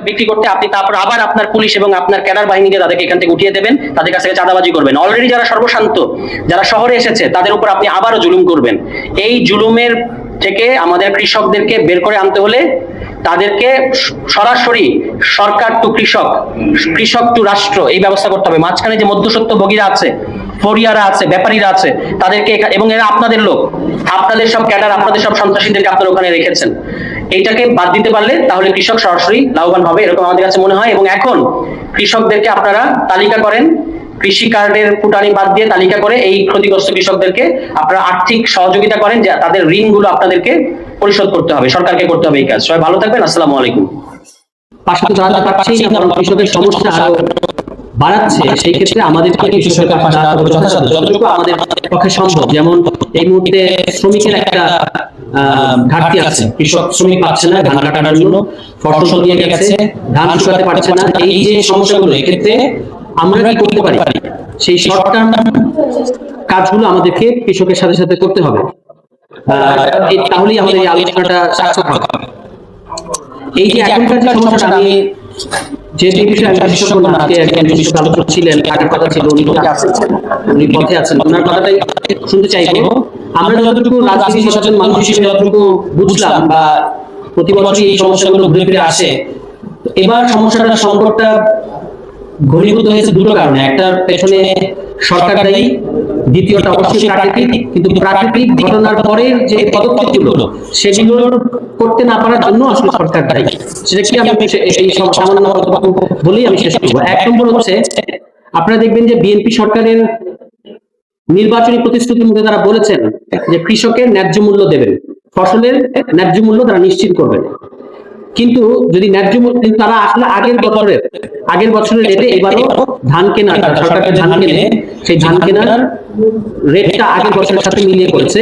বিক্রি করতে, আপনি তারপর আবার আপনার পুলিশ এবং আপনার ক্যাডার বাহিনীকে তাদেরকে এখান থেকে উঠিয়ে দেবেন, তাদের কাছ থেকে চাঁদাবাজি করবেন। অলরেডি যারা সর্বশান্ত, যারা শহরে এসেছে, তাদের উপর আপনি আবারও জুলুম করবেন। এই জুলুমের থেকে আমাদের কৃষকদেরকে বের করে আনতে হলে তাদেরকে সরাসরি সরকার টু কৃষক, কৃষক টু রাষ্ট্র এই ব্যবস্থা করতে হবে। মাঝখানে যে মধ্যস্বত্ব ভোগীরা আছে, ফরিয়ারা আছে, ব্যাপারীরা আছে, তাদেরকে, এবং এরা আপনাদের লোক, আপনাদের সব ক্যাডার, আপনাদের সব সন্ত্রাসীদেরকে আপনারা ওখানে রেখেছেন। এইটাকে বাদ দিতে পারলে তাহলে কৃষক সরাসরি লাভবান হবে, এরকম আমাদের কাছে মনে হয়। এবং এখন কৃষকদেরকে আপনারা তালিকা করেন, কৃষি কার্ডের ফুটানি বাদ দিয়ে তালিকা করে এই ক্ষতিগ্রস্ত কৃষকদেরকে আপনারা আর্থিক সহযোগিতা করেন, যে তাদের ঋণগুলো আপনাদেরকে পরিশোধ করতে হবে, সরকারকে করতে হবে এই কাজ। সবাই ভালো থাকবেন, আসসালামু আলাইকুম। পাশে তো দাঁড়াতে পারছেই না, বরং কৃষকের সমস্যা আরো বাড়াচ্ছে। সেই ক্ষেত্রে আমাদেরকে কৃষকের পাশে দাঁড়াতে হবে যথাসাধ্য, যতটুকু আমাদের পক্ষে সম্ভব। যেমন এই মুহূর্তে শ্রমিকের একটা ঘাটতি আছে, কৃষক শ্রমিক পাচ্ছে না ধান কাটার জন্য, ফসল নিয়ে গেছে, ধান শুকাতে পারছে না। এই যে সমস্যাগুলো, এক্ষেত্রে আমরা কি করতে পারি, সেই শর্ট টার্ম কাজগুলো আমাদেরকে কৃষকের সাথে সাথে করতে হবে। তাহলেই আমাদের এই আলোচনাটা সার্থক হবে। এই যে এখনকার যে সমস্যাটা, আমি যে বিষয়ে আমি বিশেষজ্ঞ না, আজকে একজন বিশেষজ্ঞ আলোচক ছিলেন, আগের কথা ছিল, উনি পথে আছেন, ওনার কথাটাই শুনতে চাইবো। আমরা যতটুকু রাজনীতি সচেতন মানুষ হিসেবে যতটুকু বুঝলাম, বা প্রতি বছরই এই সমস্যাগুলো ঘুরে ফিরে আসে, এবার সংকটটা ঘনীভূত হয়েছে দুটো কারণে। একটার পেছনে সরকার দায়ী, দ্বিতীয়টা অবশ্যই প্রাকৃতিক। কিন্তু প্রাকৃতিক ঘটনার পরের যে পদক্ষেপগুলো, সেগুলো করতে না পারার জন্য আসলে সরকার দায়ী। সেটা কি আমি এই সামান্য বলেই আমি শেষ করবো। এক নম্বর হচ্ছে, আপনারা দেখবেন যে বিএনপি সরকারের নির্বাচনী প্রতিশ্রুতির মধ্যে তারা বলেছেন যে কৃষকের ন্যায্য মূল্য দেবেন, ফসলের ন্যায্য মূল্য তারা নিশ্চিত করবেন। কিন্তু যদি ন্যায্য মূল্য, তারা আসলে আগের বছরের রেটে এবারও ধান কেনার, সরকারের ধান কেনে, সেই ধান কেনার রেটটা আগের বছরের সাথে মিলিয়ে করেছে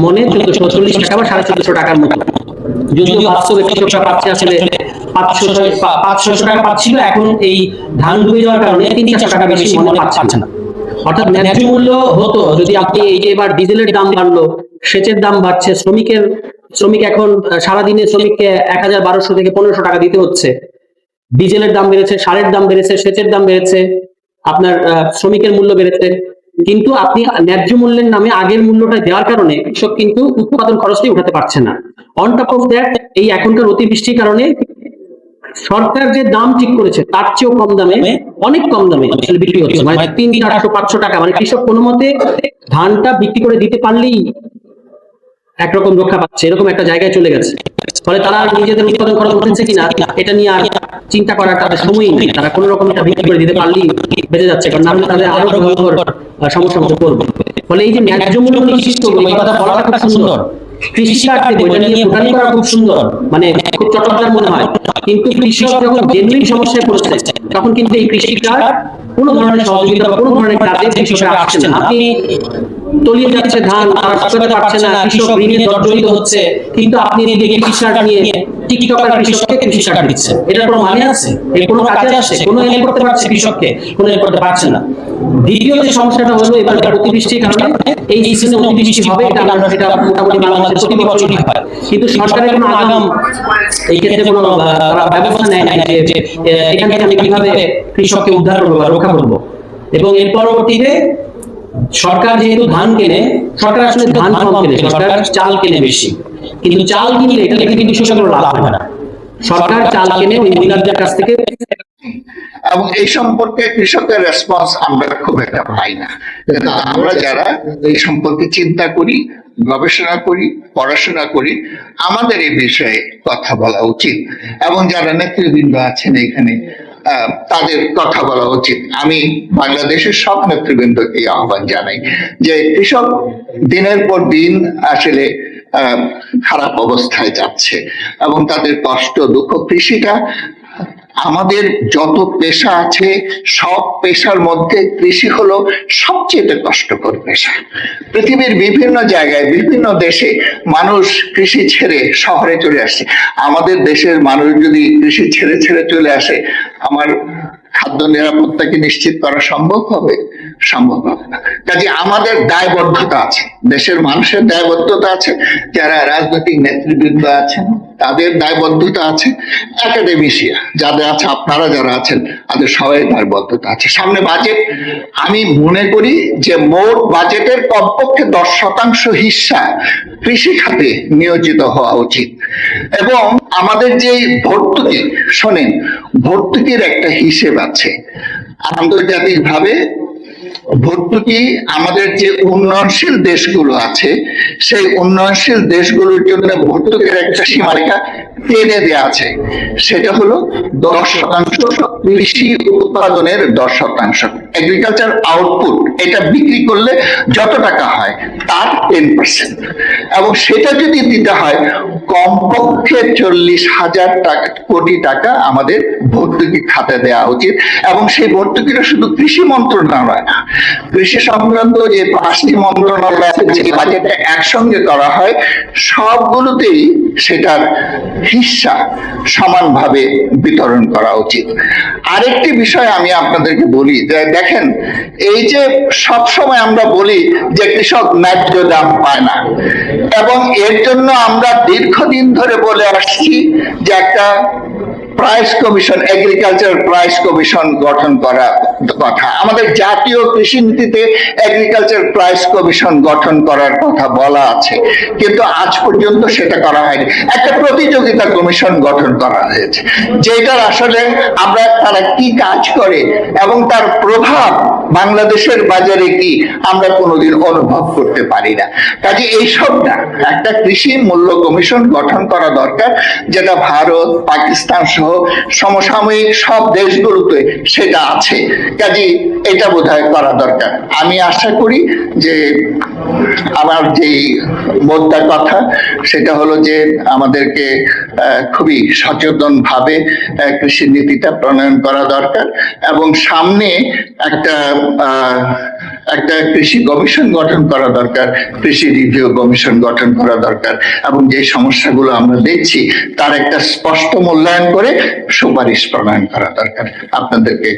মনে 1440 টাকা বা 1450 টাকার মতো। যদিও বাস্তবে কৃষকরা পাচ্ছে আসলে 500 টাকা পাচ্ছিল, এখন এই ধান ডুবে যাওয়ার কারণে 300 টাকা বেশি মনে পাচ্ছে না। অর্থাৎ ন্যায্য মূল্য হতো যদি আপনি, এই যে এবার ডিজেলের দাম বাড়লো, সেচের দাম বাড়ছে, শ্রমিক এখন সারাদিনে শ্রমিককে 1000-1200 থেকে 1500 টাকা দিতে হচ্ছে। ডিজেলের দাম বেড়েছে, সারের দাম বেড়েছে, সেচের দাম বেড়েছে, আপনার শ্রমিকের মূল্য বেড়েছে। কিন্তু আপনি ন্যায্য মূল্যের নামে আগের মূল্যটা দেওয়ার কারণে কৃষক কিন্তু উৎপাদন খরচটাই উঠাতে পারছে না। অন টপ অফ দ্যাট, এই এখনকার অতিবৃষ্টির কারণে সরকার যে দাম ঠিক করেছে তার চেয়েও কম দামে, অনেক কম দামে আসলে বিক্রি হচ্ছে, মানে 300-400-500 টাকা। মানে কৃষক কোনো মতে ধানটা বিক্রি করে দিতে পারলেই একরকম রক্ষা পাচ্ছে, এরকম একটা জায়গায় চলে গেছে। ফলে তারা নিজেদের উৎপাদন খরচ উঠেছে কিনা এটা নিয়ে আর চিন্তা করার তাদের সময়ই নেই। তারা কোনো রকম এটা বিক্রি করে দিতে পারলেই বেঁচে যাচ্ছে, কারণ না হলে তাদের আরো ভয়ঙ্কর সমস্যার মধ্যে পড়বে। ফলে এই যে ন্যায্য মূল্য নিশ্চিত করবো, এই কথা বলাটা খুব সুন্দর, কৃষি কার্ড দেবো, এটা নিয়ে ভোটানি করা খুব সুন্দর, মানে খুব চটকদার মনে হয়। কিন্তু কৃষক যখন জেনুইন সমস্যায় পড়েছে, তখন কিন্তু এই কৃষি কার্ড কোনো ধরনের সহযোগিতা বা কোনো ধরনের কাজে কৃষকরা আসছে না। আপনি তলিয়ে যাচ্ছে ধান, তারা শুকাতে পারছে না, কৃষক ঋণে জর্জরিত হচ্ছে, কিন্তু আপনি এদিকে কৃষি কার্ড নিয়ে টিকটকার কৃষককে কৃষি কার্ড দিচ্ছে। এটার কোনো মানে আছে? এর কোনো কাজে আসছে? কোনো হেল্প করতে পারছে কৃষককে? কোনো হেল্প করতে পারছে না। দ্বিতীয় যে সমস্যাটা হলো, এবার অতিবৃষ্টির কারণে এই সিজনে অতিবৃষ্টি হবে, এটা মোটামুটি বাংলাদেশে প্রতি বছরই হয়, কিন্তু সরকারের কোনো আগাম এই ক্ষেত্রে কোনো ব্যবস্থা নেয় না যে এখান থেকে আমি কিভাবে কৃষককে উদ্ধার করবো বা রক্ষা করবো। এবং এর পরবর্তীতে সরকার যেহেতু ধান কেনে, সরকার আসলে ধান কম কেনে, সরকার চাল কেনে বেশি। কিন্তু চাল কিনলে এটা থেকে কিন্তু কৃষকের লাভ হয় না। সরকার চাল কেনে ওই ডিলারদের কাছ থেকে, এবং এই সম্পর্কে কৃষকের রেসপন্স আমরা খুব একটা পাই না। আমরা যারা এই সম্পর্কে চিন্তা করি, গবেষণা করি, পড়াশোনা করি, আমাদের এই বিষয়ে কথা বলা উচিত। এবং যারা নেতৃবৃন্দ আছেন এখানে, তাদের কথা বলা উচিত। আমি বাংলাদেশের সব নেতৃবৃন্দকে আহ্বান জানাই যে কৃষক দিনের পর দিন আসলে খারাপ অবস্থায় যাচ্ছে, এবং তাদের কষ্ট দুঃখ, কৃষিটা আমাদের যত পেশা আছে সব পেশার মধ্যে কৃষি হলো সবচেয়ে কষ্টকর পেশা। পৃথিবীর বিভিন্ন জায়গায়, বিভিন্ন দেশে মানুষ কৃষি ছেড়ে শহরে চলে আসছে। আমাদের দেশের মানুষ যদি কৃষি ছেড়ে চলে আসে, আমার খাদ্য নিরাপত্তা কি নিশ্চিত করা সম্ভব হবে? সম্ভব হবে না। কাজে আমাদের দায়বদ্ধতা আছে, দেশের মানুষের দায়বদ্ধতা আছে, যারা রাজনৈতিক নেতৃবৃন্দ আছেন তাদের দায়বদ্ধতা আছে, একাডেমিশিয়া যাদের আছে, আপনারা যারা আছেন তাদের সবাই দায়বদ্ধতা আছে। সামনে বাজেট, আমি মনে করি যে মোট বাজেটের কমপক্ষে 10% হিস্সা কৃষি খাতে নিয়োজিত হওয়া উচিত। এবং আমাদের যে ভর্তুকি, শোনেন, ভর্তুকির একটা হিসেব আছে আন্তর্জাতিকভাবে। ভর্তুকি আমাদের যে উন্নয়নশীল দেশগুলো আছে সেই উন্নয়নশীল দেশগুলোর জন্য ভর্তুকির একটা সীমারেখা টেনে দেওয়া আছে, সেটা হলো 10%, কৃষি উৎপাদনের 10%, এগ্রিকালচার আউটপুট, এটা বিক্রি করলে যত টাকা হয় তার 10%। এবং সেটা যদি দিতে হয় কমপক্ষে 40,000 কোটি টাকা আমাদের ভর্তুকি খাতে দেওয়া উচিত। এবং সেই ভর্তুকিটা শুধু কৃষি মন্ত্রণালয় না, কৃষি সংক্রান্ত যে 5টি মন্ত্রণালয় আছে, যে বাজেটটা একসঙ্গে করা হয় সবগুলোতেই সেটার হিস্সা সমানভাবে বিতরণ করা উচিত। আরেকটি বিষয় আমি আপনাদেরকে বলি যে দেখেন, এই যে সব সময় আমরা বলি যে কৃষক ন্যায্য দাম পায় না, এবং এর জন্য আমরা দীর্ঘদিন ধরে বলে আসছি যে একটা price commission, agriculture price commission গঠন করা কথা, আমাদের জাতীয় কৃষি নীতিতে এগ্রিকালচার প্রাইস কমিশন গঠন করার কথা বলা আছে, কিন্তু আজ পর্যন্ত সেটা করা হয়নি। একটা প্রতিযোগিতা কমিশন গঠন করা হয়েছে, যেটার আসলে আমরা তারা কি কাজ করে এবং তার প্রভাব বাংলাদেশের বাজারে কি আমরা কোনোদিন অনুভব করতে পারি না। কাজে এইসব না, একটা কৃষি মূল্য কমিশন গঠন করা দরকার, যেটা ভারত, পাকিস্তান সহ সমসাময়িক সব দেশগুলোতে সেটা আছে। কাজে এটা বোধহয় করা দরকার। আমি আশা করি যে আমার যে মোদ্দা কথা সেটা হলো যে আমাদেরকে খুবই সচেতন ভাবে কৃষি নীতিটা প্রণয়ন করা দরকার, এবং সামনে একটা কৃষি কমিশন গঠন করা দরকার, কৃষি রিভিউ কমিশন গঠন করা দরকার, এবং যে সমস্যাগুলো আমরা দেখছি তার একটা স্পষ্ট মূল্যায়ন করে সুপারিশ প্রণয়ন করা দরকার। আপনাদেরকে